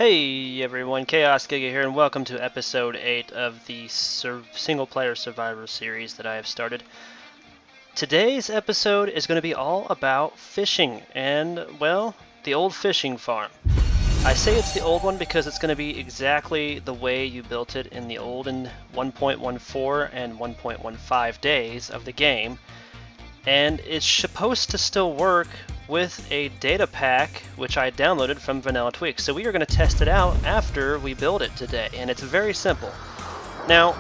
Hey everyone, Chaos Giga here, and welcome to episode 8 of the single-player Survivor series that I have started. Today's episode is going to be all about fishing, and, well, the old fishing farm. I say it's the old one because it's going to be exactly the way you built it in the olden 1.14 and 1.15 days of the game, and it's supposed to still work with a data pack which I downloaded from Vanilla Tweaks. So we are going to test it out after we build it today, and it's very simple. Now,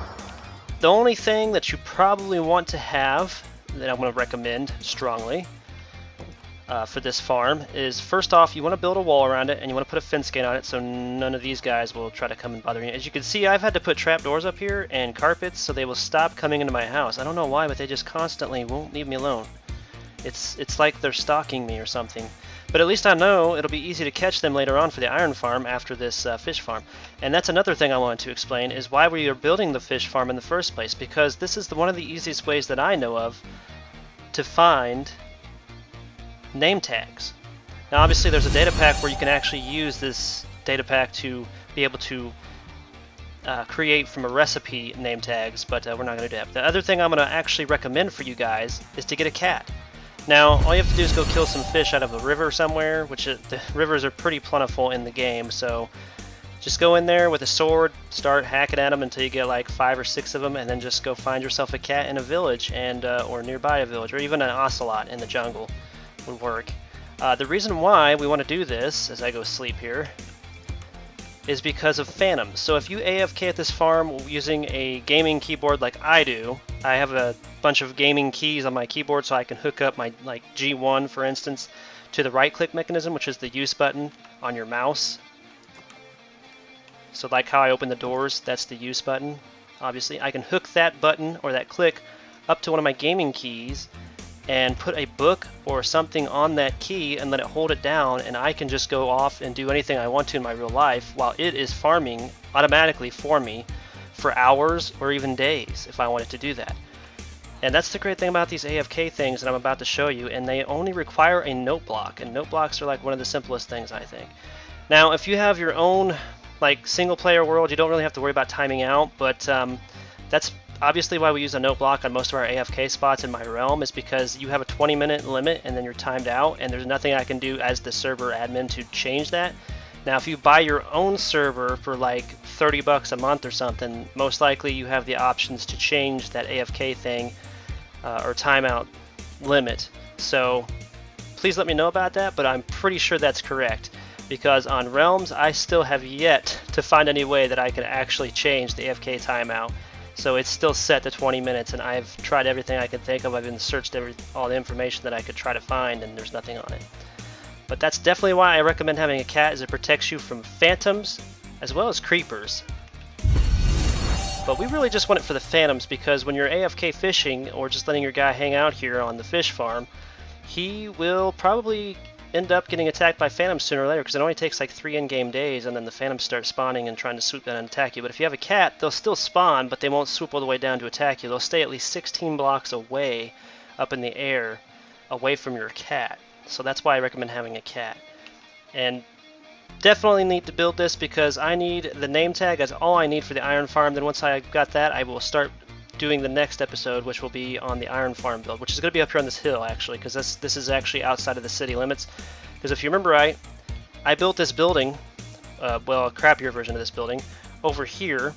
the only thing that you probably want to have that I'm going to recommend strongly for this farm is, first off, you want to build a wall around it and you want to put a fence gate on it so none of these guys will try to come and bother you. As you can see, I've had to put trapdoors up here and carpets so they will stop coming into my house. I don't know why, but they just constantly won't leave me alone. It's like they're stalking me or something. But at least I know it'll be easy to catch them later on for the iron farm after this fish farm. And that's another thing I wanted to explain, is why we are building the fish farm in the first place. Because this is one of the easiest ways that I know of to find name tags. Now obviously there's a data pack where you can actually use this data pack to be able to create from a recipe name tags, but we're not going to do that. The other thing I'm going to actually recommend for you guys is to get a cat. Now, all you have to do is go kill some fish out of a river somewhere, which the rivers are pretty plentiful in the game, so just go in there with a sword, start hacking at them until you get like 5 or 6 of them, and then just go find yourself a cat in a village, and or nearby a village, or even an ocelot in the jungle would work. The reason why we want to do this, as I go sleep here, is because of phantoms. So if you AFK at this farm using a gaming keyboard like I do, I have a bunch of gaming keys on my keyboard so I can hook up my G1, for instance, to the right click mechanism, which is the use button on your mouse. So like how I open the doors, that's the use button. Obviously, I can hook that button or that click up to one of my gaming keys and put a book or something on that key and let it hold it down, and I can just go off and do anything I want to in my real life while it is farming automatically for me for hours or even days if I wanted to do that. And that's the great thing about these AFK things that I'm about to show you, and they only require a note block, and note blocks are like one of the simplest things, I think. Now if you have your own like single player world, you don't really have to worry about timing out, but that's obviously why we use a note block on most of our AFK spots in my realm, is because you have a 20-minute limit and then you're timed out, and there's nothing I can do as the server admin to change that. Now if you buy your own server for like 30 bucks a month or something, most likely you have the options to change that AFK thing or timeout limit. So please let me know about that, but I'm pretty sure that's correct, because on Realms I still have yet to find any way that I can actually change the AFK timeout. So it's still set to 20 minutes, and I've tried everything I could think of. I've even searched all the information that I could try to find, and there's nothing on it. But that's definitely why I recommend having a cat, is it protects you from phantoms as well as creepers. But we really just want it for the phantoms, because when you're AFK fishing or just letting your guy hang out here on the fish farm, he will probably end up getting attacked by phantoms sooner or later, because it only takes like 3 in-game days and then the phantoms start spawning and trying to swoop down and attack you. But if you have a cat, they'll still spawn, but they won't swoop all the way down to attack you. They'll stay at least 16 blocks away up in the air away from your cat. So that's why I recommend having a cat. And definitely need to build this because I need the name tag. That's all I need for the iron farm. Then once I got that, I will start doing the next episode, which will be on the iron farm build, which is going to be up here on this hill actually, because this is actually outside of the city limits. Because if you remember right, I built this building, well, a crappier version of this building, over here,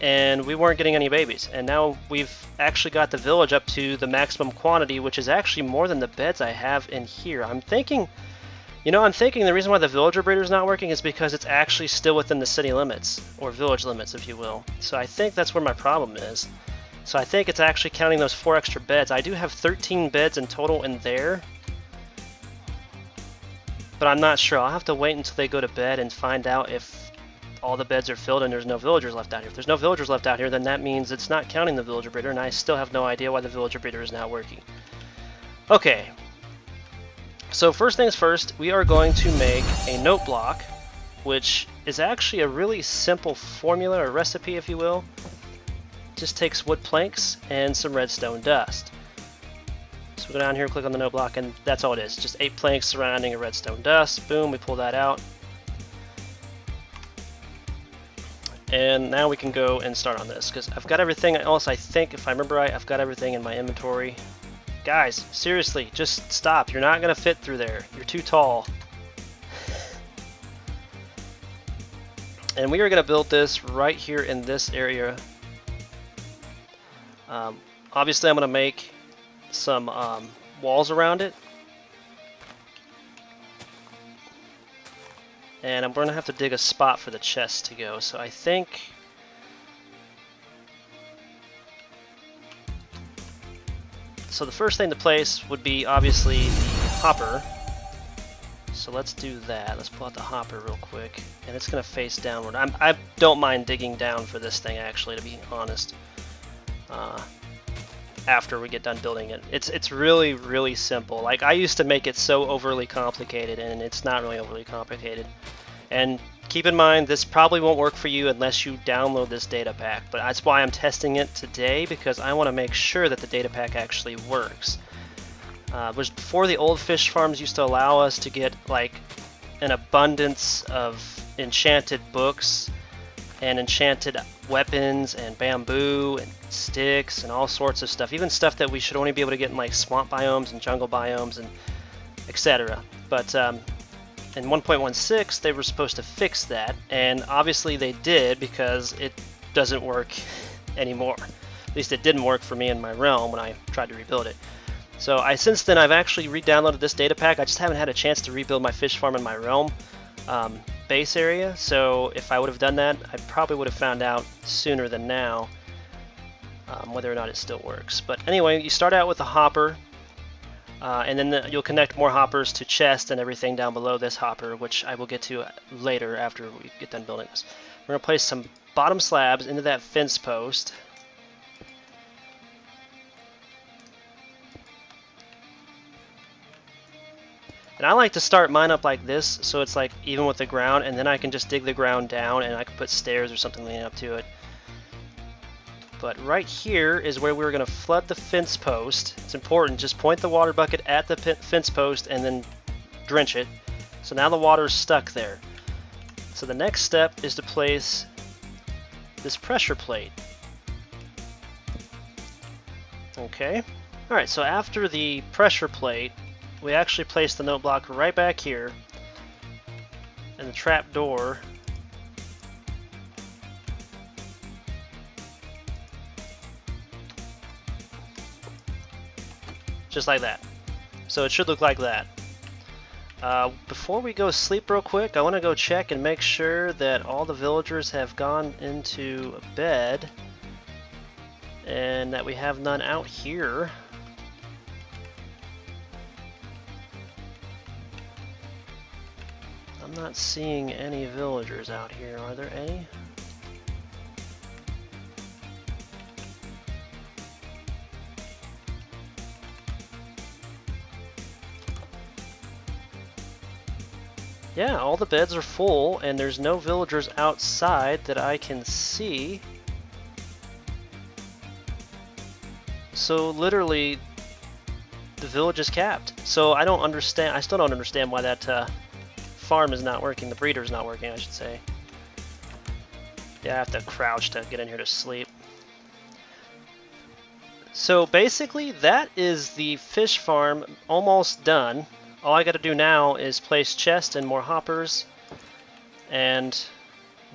and we weren't getting any babies. And now we've actually got the village up to the maximum quantity, which is actually more than the beds I have in here. I'm thinking the reason why the villager breeder is not working is because it's actually still within the city limits, or village limits if you will. So I think that's where my problem is. So I think it's actually counting those 4 extra beds. I do have 13 beds in total in there, but I'm not sure. I'll have to wait until they go to bed and find out if all the beds are filled and there's no villagers left out here. If there's no villagers left out here, then that means it's not counting the villager breeder, and I still have no idea why the villager breeder is not working. Okay, so first things first, we are going to make a note block, which is actually a really simple formula or recipe, if you will. Just takes wood planks and some redstone dust. So we go down here, click on the note block, and that's all it is. Just 8 planks surrounding a redstone dust. Boom, we pull that out. And now we can go and start on this, because I've got everything else. I think, if I remember right, I've got everything in my inventory. Guys, seriously, just stop. You're not going to fit through there. You're too tall. And we are going to build this right here in this area. Obviously, I'm going to make some walls around it. And I'm going to have to dig a spot for the chest to go. So I think... So the first thing to place would be obviously the hopper. So let's do that. Let's pull out the hopper real quick. And it's going to face downward. I don't mind digging down for this thing, actually, to be honest. After we get done building it. It's really, really simple. Like, I used to make it so overly complicated, and it's not really overly complicated. And keep in mind, this probably won't work for you unless you download this data pack, but that's why I'm testing it today, because I want to make sure that the data pack actually works. Which before, the old fish farms used to allow us to get like an abundance of enchanted books and enchanted weapons and bamboo and sticks and all sorts of stuff, even stuff that we should only be able to get in like swamp biomes and jungle biomes and etc. But in 1.16 they were supposed to fix that, and obviously they did, because it doesn't work anymore. At least it didn't work for me in my realm when I tried to rebuild it. So since then I've actually re-downloaded this data pack. I just haven't had a chance to rebuild my fish farm in my realm base area, so if I would have done that, I probably would have found out sooner than now whether or not it still works. But anyway, you start out with a hopper, and then you'll connect more hoppers to chest and everything down below this hopper, which I will get to later after we get done building this. We're going to place some bottom slabs into that fence post. And I like to start mine up like this, so it's like even with the ground, and then I can just dig the ground down and I can put stairs or something leading up to it. But right here is where we're going to flood the fence post. It's important, just point the water bucket at the fence post and then drench it. So now the water's stuck there. So the next step is to place this pressure plate. Okay. Alright, so after the pressure plate, we actually place the note block right back here, and the trap door just like that. So it should look like that. Before we go sleep real quick, I want to go check and make sure that all the villagers have gone into bed and that we have none out here. I'm not seeing any villagers out here. Are there any? Yeah, all the beds are full, and there's no villagers outside that I can see. So literally, the village is capped. So I don't understand. I still don't understand why that farm is not working. The breeder is not working, I should say. Yeah, I have to crouch to get in here to sleep. So basically, that is the fish farm almost done. All I got to do now is place chests and more hoppers and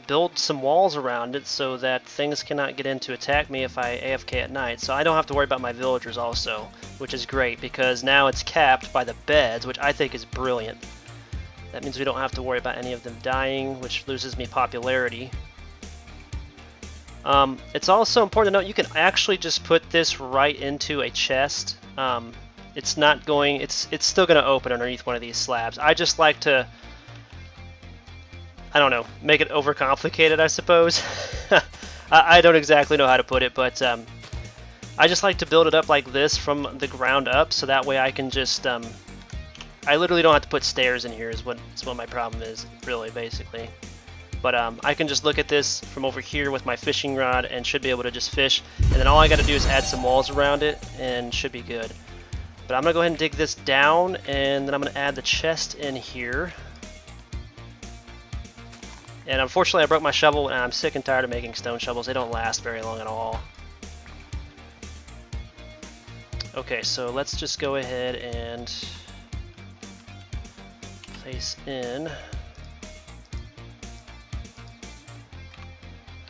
build some walls around it so that things cannot get in to attack me if I AFK at night. So I don't have to worry about my villagers also, which is great because now it's capped by the beds, which I think is brilliant. That means we don't have to worry about any of them dying, which loses me popularity. It's also important to note you can actually just put this right into a chest. It's not going, it's still going to open underneath one of these slabs. I just like to, I don't know, make it overcomplicated, I suppose. I don't exactly know how to put it, but I just like to build it up like this from the ground up, so that way I can just, I literally don't have to put stairs in here is what my problem is, really, basically. But I can just look at this from over here with my fishing rod and should be able to just fish, and then all I got to do is add some walls around it and should be good. But I'm going to go ahead and dig this down, and then I'm going to add the chest in here. And unfortunately I broke my shovel, and I'm sick and tired of making stone shovels. They don't last very long at all. Okay, so let's just go ahead and place in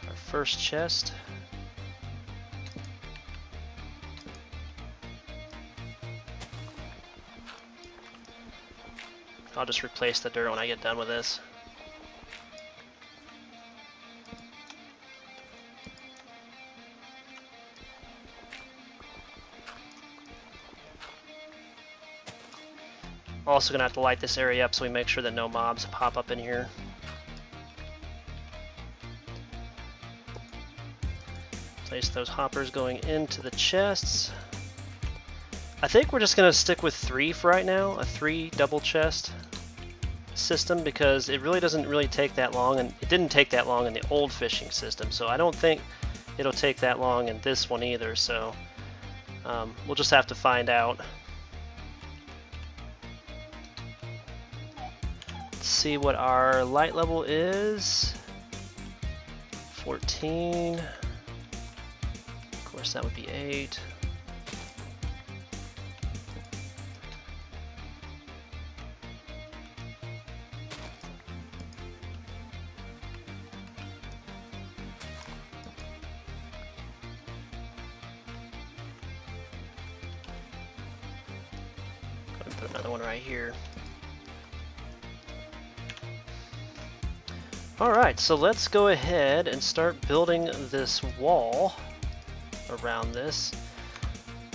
our first chest. I'll just replace the dirt when I get done with this. Also gonna have to light this area up so we make sure that no mobs pop up in here. Place those hoppers going into the chests. I think we're just gonna stick with 3 for right now, a 3 double chest system, because it really doesn't really take that long, and it didn't take that long in the old fishing system, so I don't think it'll take that long in this one either, so we'll just have to find out. Let's see what our light level is. 14. Of course that would be 8. Put another one right here. Alright, so let's go ahead and start building this wall around this.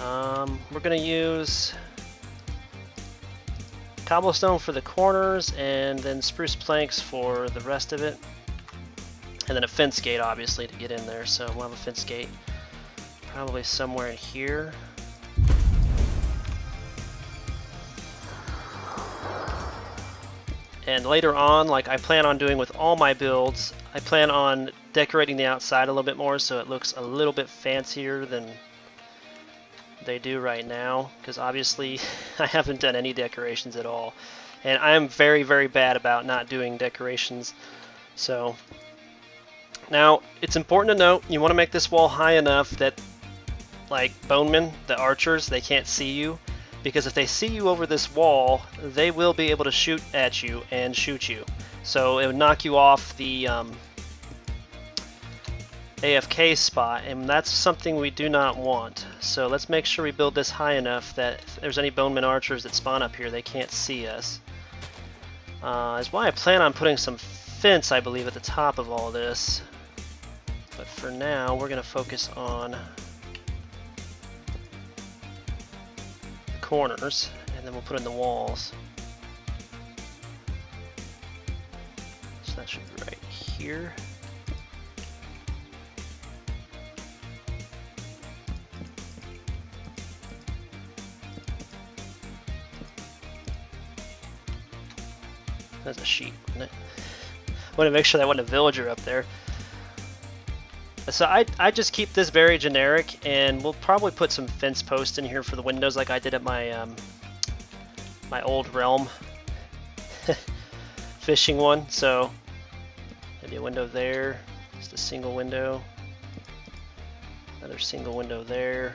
We're going to use cobblestone for the corners, and then spruce planks for the rest of it. And then a fence gate, obviously, to get in there. So we'll have a fence gate probably somewhere in here. And later on, like I plan on doing with all my builds, I plan on decorating the outside a little bit more so it looks a little bit fancier than they do right now, because obviously I haven't done any decorations at all. And I am very, very bad about not doing decorations. So now it's important to note, you want to make this wall high enough that like bonemen, the archers, they can't see you. Because if they see you over this wall, they will be able to shoot at you and shoot you. So it would knock you off the AFK spot, and that's something we do not want. So let's make sure we build this high enough that if there's any boneman archers that spawn up here, they can't see us. That's why I plan on putting some fence, I believe, at the top of all this. But for now, we're going to focus on corners, and then we'll put in the walls. So that should be right here. That's a sheep, isn't it? I want to make sure that wasn't a villager up there. So I just keep this very generic, and we'll probably put some fence posts in here for the windows like I did at my my old realm fishing one. So maybe a window there, just a single window, another single window there.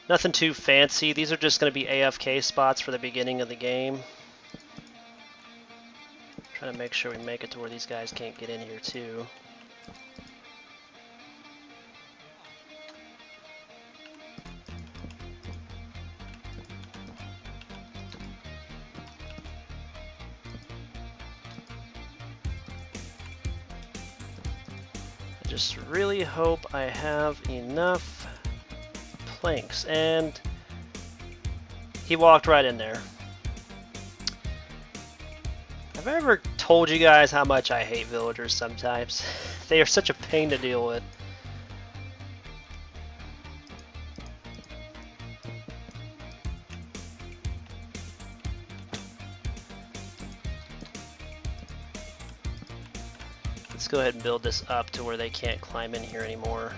Nothing too fancy. These are just going to be AFK spots for the beginning of the game. Trying to make sure we make it to where these guys can't get in here too. I just really hope I have enough planks, and he walked right in there. Have I ever told you guys how much I hate villagers sometimes? They are such a pain to deal with. Let's go ahead and build this up to where they can't climb in here anymore.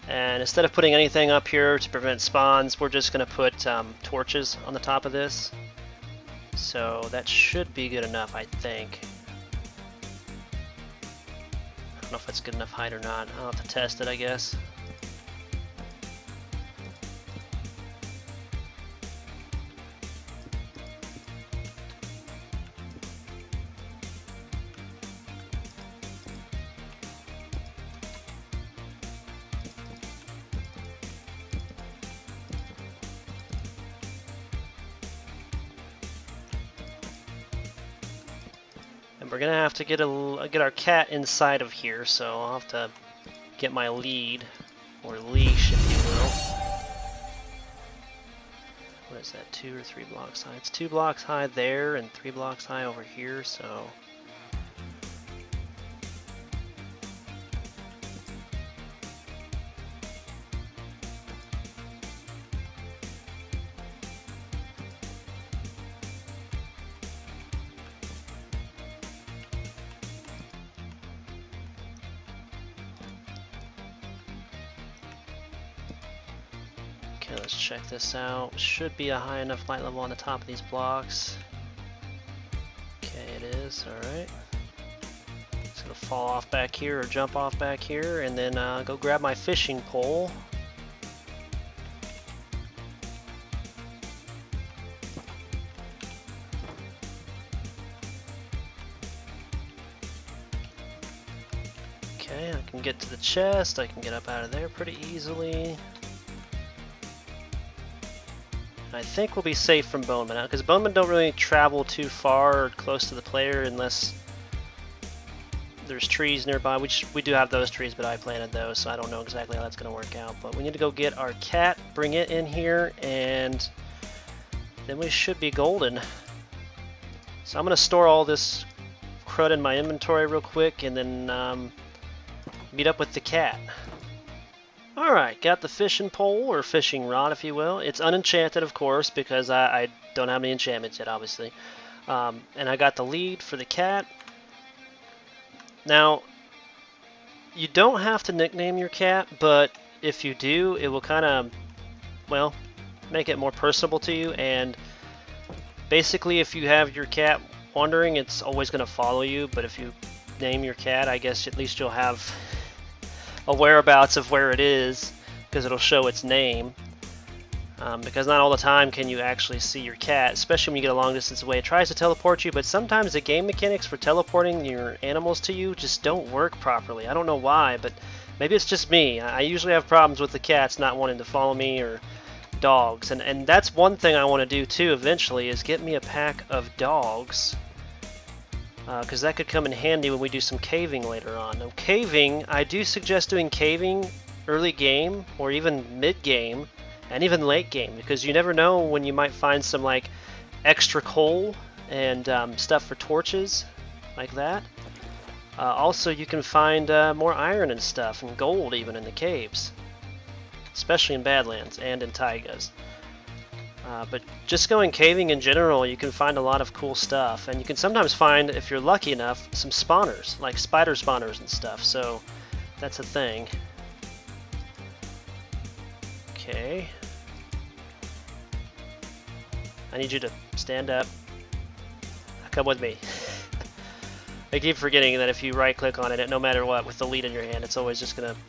And instead of putting anything up here to prevent spawns, we're just going to put torches on the top of this. So that should be good enough, I think. I don't know if that's good enough height or not. I'll have to test it, I guess. We're gonna have to get our cat inside of here, so I'll have to get my lead, or leash, if you will. What is that, 2 or 3 blocks high? It's 2 blocks high there and 3 blocks high over here, so... Okay, let's check this out. Should be a high enough light level on the top of these blocks. Okay, it is. Alright. It's going to fall off back here or jump off back here, and then go grab my fishing pole. Okay, I can get to the chest. I can get up out of there pretty easily. I think we'll be safe from bonemen, because bonemen don't really travel too far or close to the player unless there's trees nearby. We do have those trees, but I planted those, so I don't know exactly how that's going to work out. But we need to go get our cat, bring it in here, and then we should be golden. So I'm going to store all this crud in my inventory real quick, and then meet up with the cat. Alright, got the fishing pole, or fishing rod if you will. It's unenchanted, of course, because I don't have any enchantments yet, obviously. And I got the lead for the cat. Now, you don't have to nickname your cat, but if you do, it will kind of, well, make it more personable to you. And basically, if you have your cat wandering, it's always going to follow you. But if you name your cat, I guess at least you'll have a whereabouts of where it is, because it'll show its name. Because not all the time can you actually see your cat, especially when you get a long distance away. It tries to teleport you, but sometimes the game mechanics for teleporting your animals to you just don't work properly. I don't know why, but maybe it's just me. I usually have problems with the cats not wanting to follow me, or dogs. And that's one thing I want to do too eventually, is get me a pack of dogs. Because that could come in handy when we do some caving later on. Now, caving, I do suggest doing caving early game, or even mid game, and even late game, because you never know when you might find some like extra coal and stuff for torches, like that. Also, you can find more iron and stuff, and gold even in the caves, especially in Badlands and in taigas. But just going caving in general, you can find a lot of cool stuff, and you can sometimes find, if you're lucky enough, some spawners, like spider spawners and stuff, so that's a thing. Okay. I need you to stand up. Come with me. I keep forgetting that if you right click on it, no matter what, with the lead in your hand, it's always just going to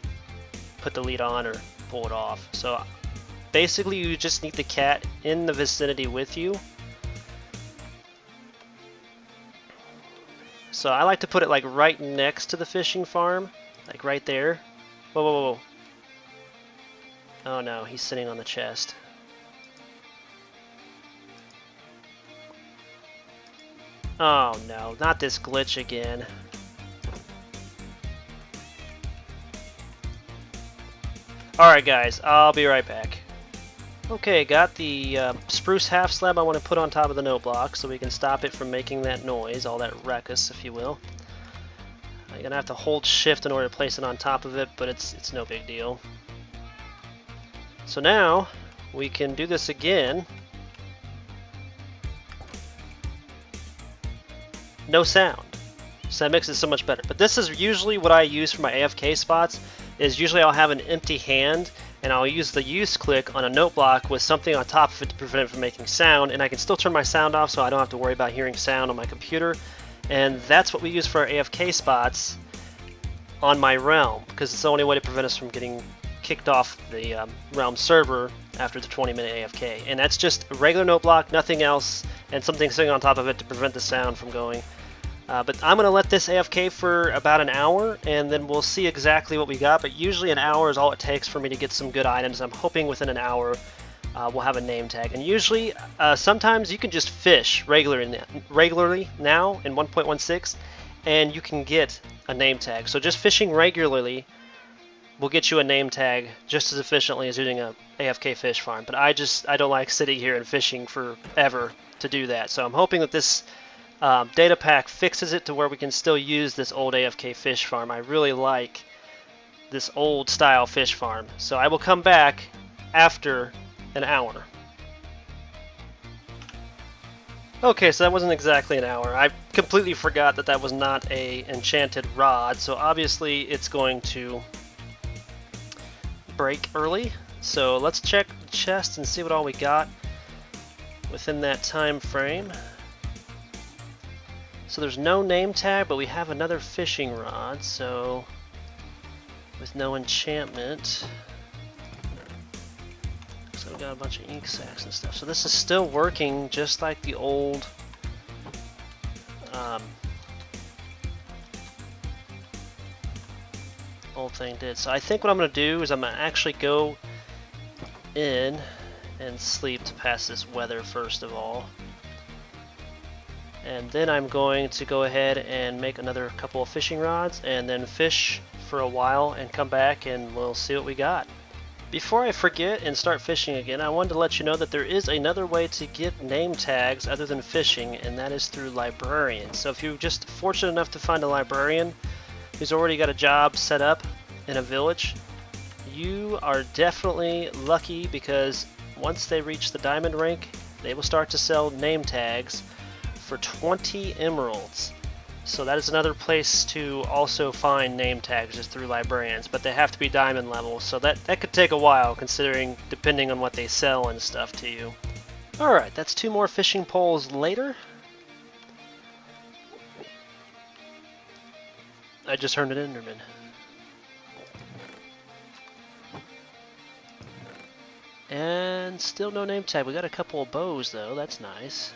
put the lead on or pull it off. So basically, you just need the cat in the vicinity with you. So I like to put it like right next to the fishing farm, like right there. Whoa, whoa, whoa, whoa. Oh no, he's sitting on the chest. Oh no, not this glitch again. Alright guys, I'll be right back. Okay, got the spruce half slab I want to put on top of the note block so we can stop it from making that noise, all that ruckus, if you will. You're gonna have to hold shift in order to place it on top of it, but it's no big deal. So now we can do this again. No sound. So that makes it so much better. But this is usually what I use for my AFK spots, is usually I'll have an empty hand and I'll use the use click on a note block with something on top of it to prevent it from making sound, and I can still turn my sound off so I don't have to worry about hearing sound on my computer. And that's what we use for our AFK spots on my realm, because it's the only way to prevent us from getting kicked off the realm server after the 20-minute AFK. And that's just a regular note block, nothing else, and something sitting on top of it to prevent the sound from going. But I'm going to let this AFK for about an hour, and then we'll see exactly what we got. But usually an hour is all it takes for me to get some good items. I'm hoping within an hour we'll have a name tag. And usually, sometimes you can just fish regularly now in 1.16, and you can get a name tag. So just fishing regularly will get you a name tag just as efficiently as using a AFK fish farm. But I don't like sitting here and fishing forever to do that. So I'm hoping that this data pack fixes it to where we can still use this old AFK fish farm. I really like this old style fish farm. So I will come back after an hour. Okay, so that wasn't exactly an hour. I completely forgot that that was not a enchanted rod, so obviously it's going to break early. So let's check the chest and see what all we got within that time frame. So there's no name tag, but we have another fishing rod, so with no enchantment. So we got a bunch of ink sacs and stuff. So this is still working just like the old thing did. So I think what I'm going to do is I'm going to actually go in and sleep to pass this weather first of all. And then I'm going to go ahead and make another couple of fishing rods and then fish for a while and come back and we'll see what we got. Before I forget and start fishing again, I wanted to let you know that there is another way to get name tags other than fishing, and that is through librarians. So if you're just fortunate enough to find a librarian who's already got a job set up in a village, you are definitely lucky, because once they reach the diamond rank, they will start to sell name tags for 20 emeralds. So that is another place to also find name tags, is through librarians, but they have to be diamond level, so that could take a while, considering depending on what they sell and stuff to you. Alright, that's 2 more fishing poles later. I just heard an Enderman. And still no name tag. We got a couple of bows though, that's nice.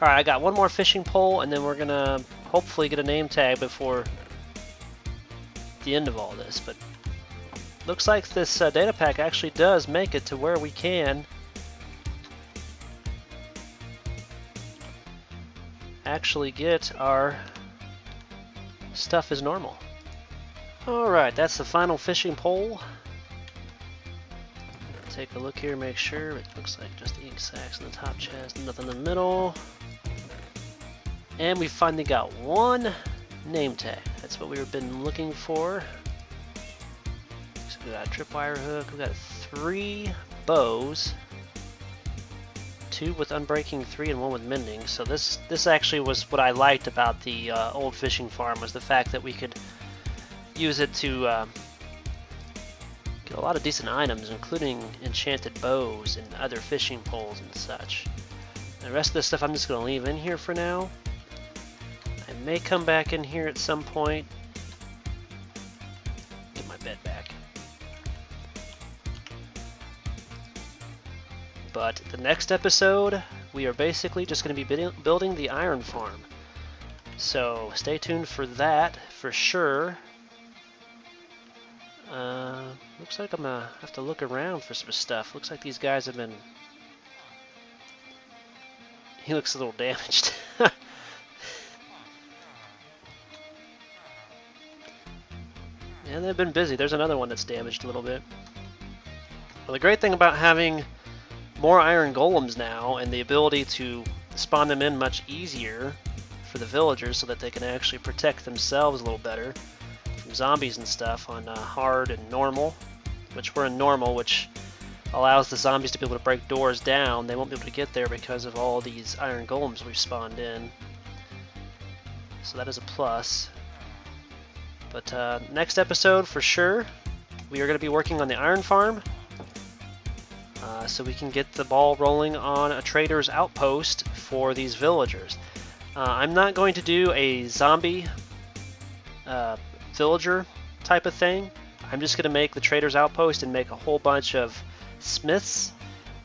Alright, I got 1 more fishing pole, and then we're gonna hopefully get a name tag before the end of all this. But looks like this data pack actually does make it to where we can actually get our stuff as normal. Alright, that's the final fishing pole. Take a look here, make sure. It looks like just the ink sacs in the top chest, nothing in the middle. And we finally got 1 name tag. That's what we've been looking for. So we got a tripwire hook, we got 3 bows. 2 with unbreaking, 3 and 1 with mending. So this actually was what I liked about the old fishing farm, was the fact that we could use it to get a lot of decent items, including enchanted bows and other fishing poles and such. The rest of this stuff I'm just going to leave in here for now. I may come back in here at some point. Get my bed back. But the next episode, we are basically just going to be building the iron farm. So stay tuned for that for sure. Looks like I'm going to have to look around for some stuff. Looks like these guys have been... He looks a little damaged. Yeah, they've been busy. There's another one that's damaged a little bit. Well, the great thing about having more iron golems now, and the ability to spawn them in much easier for the villagers so that they can actually protect themselves a little better from zombies and stuff on hard and normal, which we're in normal, which allows the zombies to be able to break doors down. They won't be able to get there because of all these iron golems we've spawned in. So that is a plus. But next episode for sure, we are going to be working on the iron farm, so we can get the ball rolling on a trader's outpost for these villagers. I'm not going to do a zombie villager type of thing. I'm just going to make the trader's outpost and make a whole bunch of smiths,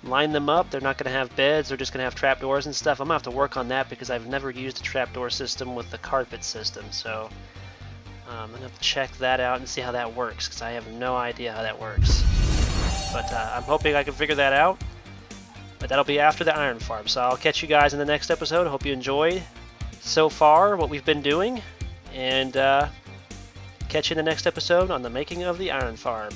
line them up. They're not going to have beds, they're just going to have trapdoors and stuff. I'm going to have to work on that because I've never used a trapdoor system with the carpet system, so I'm going to have to check that out and see how that works, because I have no idea how that works. But I'm hoping I can figure that out. But that'll be after the iron farm. So I'll catch you guys in the next episode. Hope you enjoyed so far what we've been doing. And catch you in the next episode on the making of the iron farm.